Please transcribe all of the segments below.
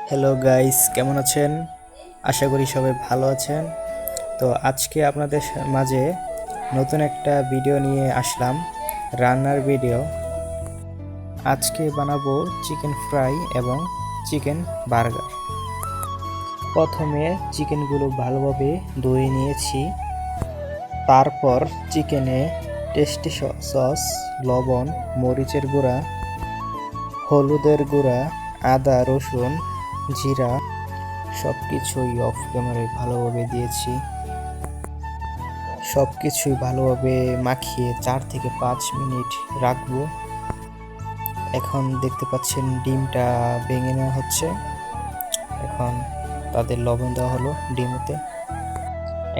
Hello guys, কেমন আছেন? আশা করি সবাই ভালো আছেন। তো আজকে আপনাদের মাঝে নতুন একটা ভিডিও নিয়ে আসলাম, রান্নার ভিডিও। আজকে বানাবো চিকেন ফ্রাই এবং চিকেন বার্গার। প্রথমে চিকেনগুলো ভালোভাবে ধুয়ে নিয়েছি। তারপর চিকেনে টেস্টি সস, লবণ, মরিচের গুঁড়া, হলুদের গুঁড়া, আদা, রসুন, জিরা সব কিছুই অফ ক্যামেরায় ভালোভাবে দিয়েছি। সব কিছুই ভালোভাবে মাখিয়ে 4 থেকে 5 মিনিট রাখবো। এখন দেখতে পাচ্ছেন ডিমটা ভেঙে নেওয়া হচ্ছে। এখন তাদের লবণ দেওয়া হলো ডিমেতে।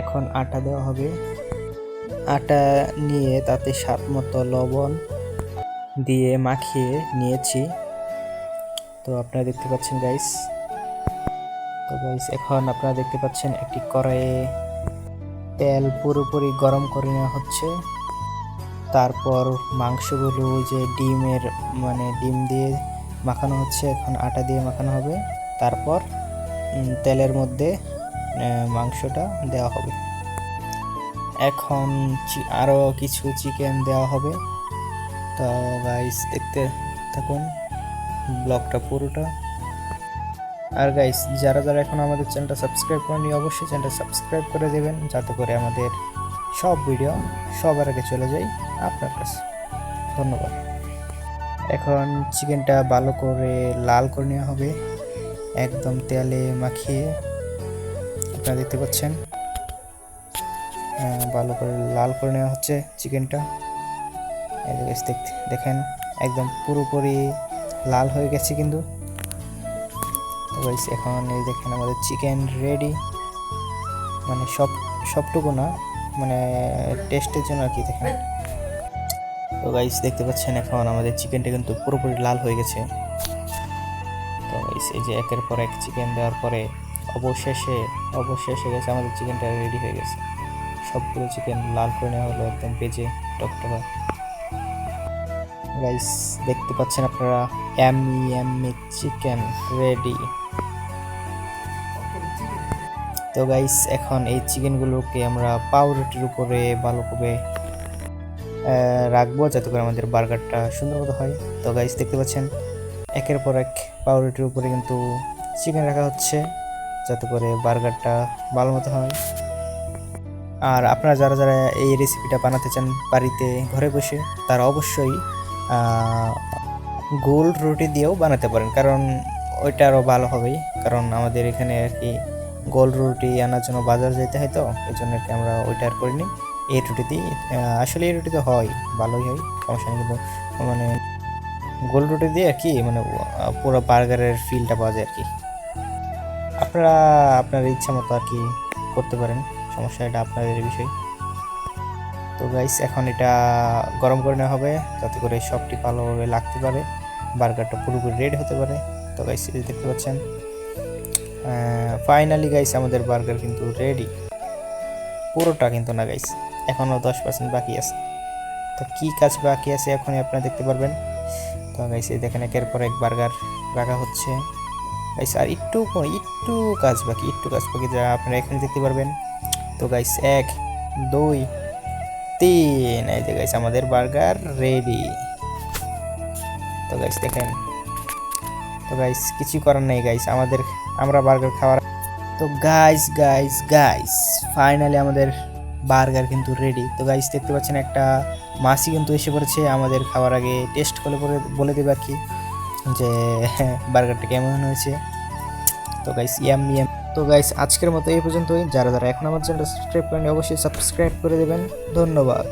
এখন আটা দেওয়া হবে। আটা নিয়ে তাতে স্বাদ মতো লবণ দিয়ে মাখিয়ে নিয়েছি। তো আপনারা দেখতে পাচ্ছেন গাইস। এখন আপনারা দেখতে পাচ্ছেন একটি কড়াইয়ে তেল পুরোপুরি গরম করে নেওয়া হচ্ছে। তারপর মাংসগুলো ওই যে ডিম দিয়ে মাখানো হচ্ছে। এখন আটা দিয়ে মাখানো হবে। তারপর তেলের মধ্যে মাংসটা দেওয়া হবে। এখন আরও কিছু চিকেন দেওয়া হবে। তো গাইস দেখতে থাকুন ব্লগটা পুরোটা। আর গাইস, যারা যারা এখন আমাদের চ্যানেলটা সাবস্ক্রাইব করেনি, অবশ্যই চ্যানেলটা সাবস্ক্রাইব করে দেবেন, যাতে করে আমাদের সব ভিডিও সবার আগে চলে যায় আপনার কাছে। ধন্যবাদ। এখন চিকেনটা ভালো করে লাল করে নেওয়া হবে, একদম তেলে মাখিয়ে। আপনারা দেখতে পাচ্ছেন ভালো করে লাল করে নেওয়া হচ্ছে চিকেনটা। দেখেন একদম পুরোপুরি লাল হয়ে গেছে কিন্তু। তো গাইস, এখন এই দেখেন আমাদের চিকেন রেডি। মানে সবটুকু না, মানে টেস্টের জন্য আর কি। দেখেন তো গাইস, দেখতে পাচ্ছেন এখন আমাদের চিকেনটা কিন্তু পুরোপুরি লাল হয়ে গেছে। তো গাইস, এই যে একের পর এক চিকেন দেওয়ার পরে অবশেষে গেছে আমাদের চিকেনটা রেডি হয়ে গেছে। সবগুলো চিকেন লাল করে নেওয়া হলো, একদম ভেজে টকটকা। গাইস দেখতে পাচ্ছেন আপনারা, ইয়াম্মি চিকেন রেডি। তো গাইস, এখন এই চিকেনগুলোকে আমরা পাউরুটির উপরে ভালোভাবে রাখবো, যাতে করে আমাদের বার্গারটা সুন্দর মতো হয়। তো গাইস দেখতে পাচ্ছেন একের পর এক পাউরুটির উপরে কিন্তু চিকেন রাখা হচ্ছে, যাতে করে বার্গারটা ভালো মতো হয়। আর আপনারা যারা যারা এই রেসিপিটা বানাতে চান বাড়িতে ঘরে বসে, তারা অবশ্যই গোল রুটি দিয়েও বানাতে পারেন, কারণ ওইটা আরও ভালো হবেই। কারণ আমাদের এখানে আর কি গোল রুটি আনার জন্য বাজার যেতে হয়, তো এই জন্য আর কি আমরা ওইটা আর করিনি। এই রুটিতেই আসলে এই রুটিতে হয়, ভালোই হয়, সমস্যা নেই। কিন্তু মানে গোল রুটি দিয়ে আর কি মানে পুরো বার্গারের ফিলটা পাওয়া যায় আর কি। আপনারা আপনার ইচ্ছা মতো আর কি করতে পারেন, সমস্যা, এটা আপনাদের বিষয়। তো গাইস, এখন এটা গরম করে নেওয়া হবে, যাতে করে সবটি ভালোভাবে লাগতে পারে, বার্গারটা পুরোপুরি রেডি হতে পারে। তো গাইস দেখতে পাচ্ছেন ফাইনালি গাইস আমাদের বার্গার কিন্তু রেডি। পুরোটা কিন্তু না গাইস, এখনও 10% বাকি আছে। তো কি কাজ বাকি আছে এখনই আপনারা দেখতে পারবেন। তো গাইস দেখেন একের পর এক বার্গার রাখা হচ্ছে গাইস। আর একটু কাজ বাকি, যা আপনারা এখানে দেখতে পারবেন। তো গাইস 1 2 3, এই যে গাইস আমাদের বার্গার রেডি। তো গাইস দেখেন, তো গাইস কিছু করার নেই গাইস, আমরা বার্গার খাওয়ার। তো গাইস ফাইনালি আমাদের বার্গার কিন্তু রেডি। তো গাইস দেখতে পাচ্ছেন একটা মাছি কিন্তু এসে পড়েছে আমাদের খাওয়ার আগে, টেস্ট করে বলে দেবে আর কি যে বার্গারটা কেমন হয়েছে। তো গাইস তো গাইস আজকের মতো এই পর্যন্তই। যারা যারা এখন আমার চ্যানেলটা সাবস্ক্রাইব করেনি, অবশ্যই সাবস্ক্রাইব করে দেবেন। ধন্যবাদ।